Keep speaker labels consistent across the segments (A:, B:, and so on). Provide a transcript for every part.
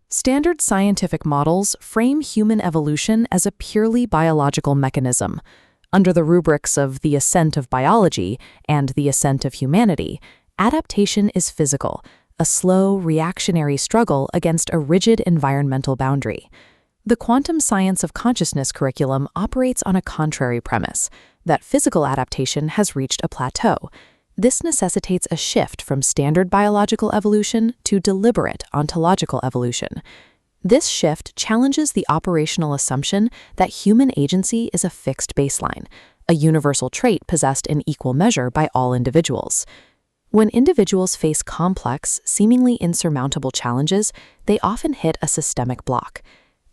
A: Standard scientific models frame human evolution as a purely biological mechanism. Under the rubrics of the ascent of biology and the ascent of humanity, adaptation is physical, a slow, reactionary struggle against a rigid environmental boundary. The quantum science of consciousness curriculum operates on a contrary premise, that physical adaptation has reached a plateau. This necessitates a shift from standard biological evolution to deliberate ontological evolution. This shift challenges the operational assumption that human agency is a fixed baseline, a universal trait possessed in equal measure by all individuals. When individuals face complex, seemingly insurmountable challenges, they often hit a systemic block.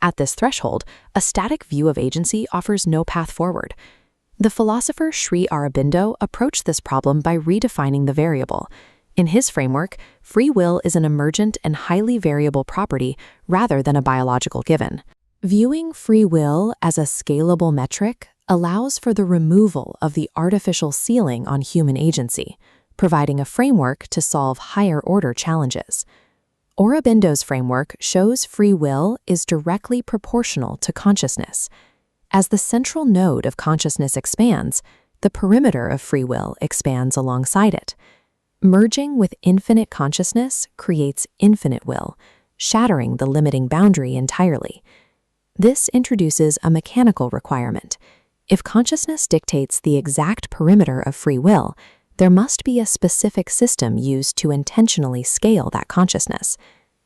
A: At this threshold, a static view of agency offers no path forward. The philosopher Sri Aurobindo approached this problem by redefining the variable. In his framework, free will is an emergent and highly variable property rather than a biological given. Viewing free will as a scalable metric allows for the removal of the artificial ceiling on human agency, providing a framework to solve higher-order challenges. Aurobindo's framework shows free will is directly proportional to consciousness. As the central node of consciousness expands, the perimeter of free will expands alongside it. Merging with infinite consciousness creates infinite will, shattering the limiting boundary entirely. This introduces a mechanical requirement. If consciousness dictates the exact perimeter of free will, there must be a specific system used to intentionally scale that consciousness.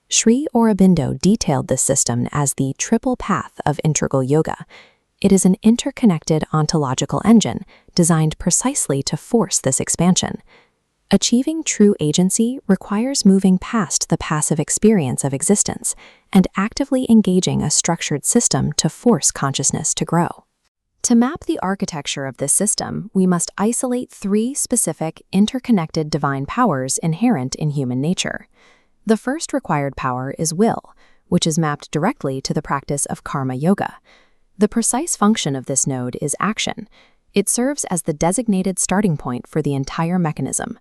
A: Sri Aurobindo detailed this system as the triple path of integral yoga. It is an interconnected ontological engine designed precisely to force this expansion. Achieving true agency requires moving past the passive experience of existence and actively engaging a structured system to force consciousness to grow. To map the architecture of this system, we must isolate three specific interconnected divine powers inherent in human nature. The first required power is will, which is mapped directly to the practice of karma yoga. The precise function of this node is action. It serves as the designated starting point for the entire mechanism.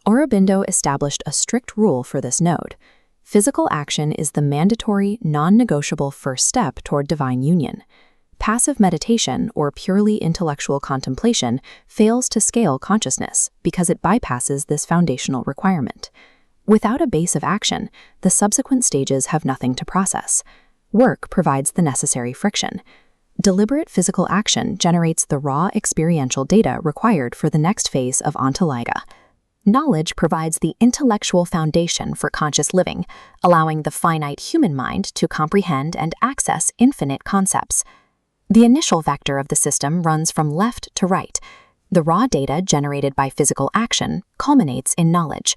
A: Aurobindo established a strict rule for this node. Physical action is the mandatory, non-negotiable first step toward divine union. Passive meditation, or purely intellectual contemplation, fails to scale consciousness because it bypasses this foundational requirement. Without a base of action, the subsequent stages have nothing to process. Work provides the necessary friction. Deliberate physical action generates the raw experiential data required for the next phase of ontologia. Knowledge provides the intellectual foundation for conscious living, allowing the finite human mind to comprehend and access infinite concepts. The initial vector of the system runs from left to right. The raw data generated by physical action culminates in knowledge.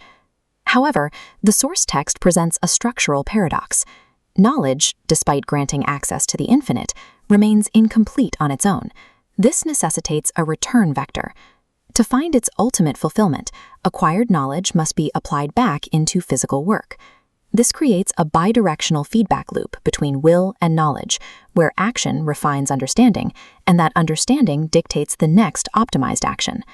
A: However, the source text presents a structural paradox. Knowledge, despite granting access to the infinite, remains incomplete on its own. This necessitates a return vector. To find its ultimate fulfillment, acquired knowledge must be applied back into physical work. This creates a bidirectional feedback loop between will and knowledge, where action refines understanding, and that understanding dictates the next optimized action.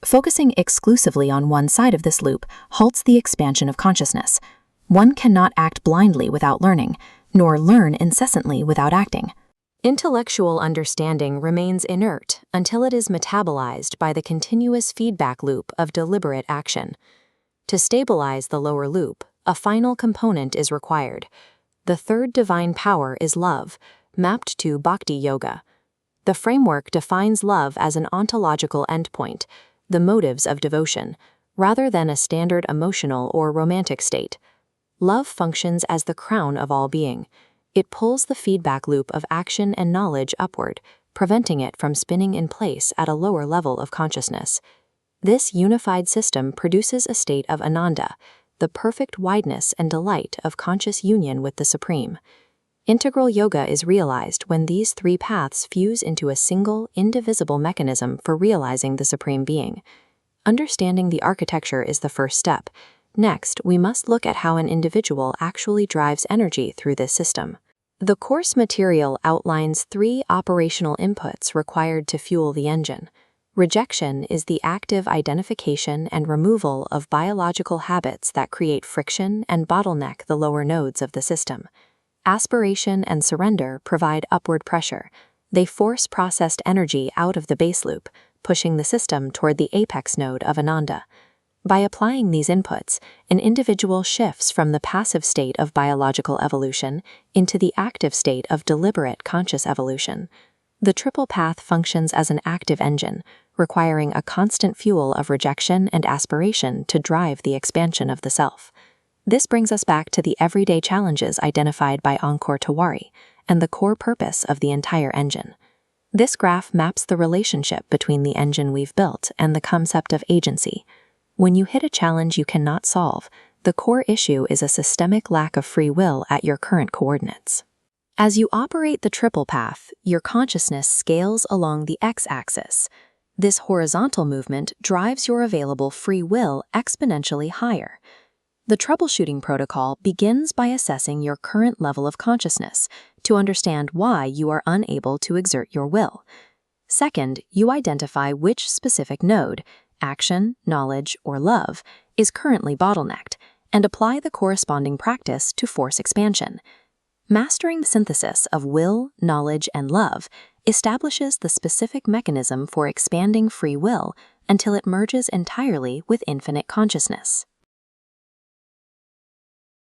A: Focusing exclusively on one side of this loop halts the expansion of consciousness. One cannot act blindly without learning, nor learn incessantly without acting. Intellectual understanding remains inert until it is metabolized by the continuous feedback loop of deliberate action. To stabilize the lower loop, a final component is required. The third divine power is love, mapped to bhakti yoga. The framework defines love as an ontological endpoint, the motives of devotion, rather than a standard emotional or romantic state. Love functions as the crown of all being. It pulls the feedback loop of action and knowledge upward, preventing it from spinning in place at a lower level of consciousness. This unified system produces a state of ananda, the perfect wideness and delight of conscious union with the Supreme. Integral yoga is realized when these three paths fuse into a single, indivisible mechanism for realizing the Supreme Being. Understanding the architecture is the first step. Next, we must look at how an individual actually drives energy through this system. The course material outlines three operational inputs required to fuel the engine. Rejection is the active identification and removal of biological habits that create friction and bottleneck the lower nodes of the system.
B: Aspiration and surrender provide upward pressure. They force processed energy out of the base loop, pushing the system toward the apex node of Ananda. By applying these inputs, an individual shifts from the passive state of biological evolution into the active state of deliberate conscious evolution. The triple path functions as an active engine, requiring a constant fuel of rejection and aspiration to drive the expansion of the self. This brings us back to the everyday challenges identified by Ankur Tiwari and the core purpose of the entire engine. This graph maps the relationship between the engine we've built and the concept of agency. When you hit a challenge you cannot solve, the core issue is a systemic lack of free will at your current coordinates. As you operate the triple path, your consciousness scales along the x-axis. This horizontal movement drives your available free will exponentially higher. The troubleshooting protocol begins by assessing your current level of consciousness to understand why you are unable to exert your will. Second, you identify which specific node, action, knowledge, or love, is currently bottlenecked, and apply the corresponding practice to force expansion. Mastering the synthesis of will, knowledge, and love establishes the specific mechanism for expanding free will until it merges entirely with infinite consciousness.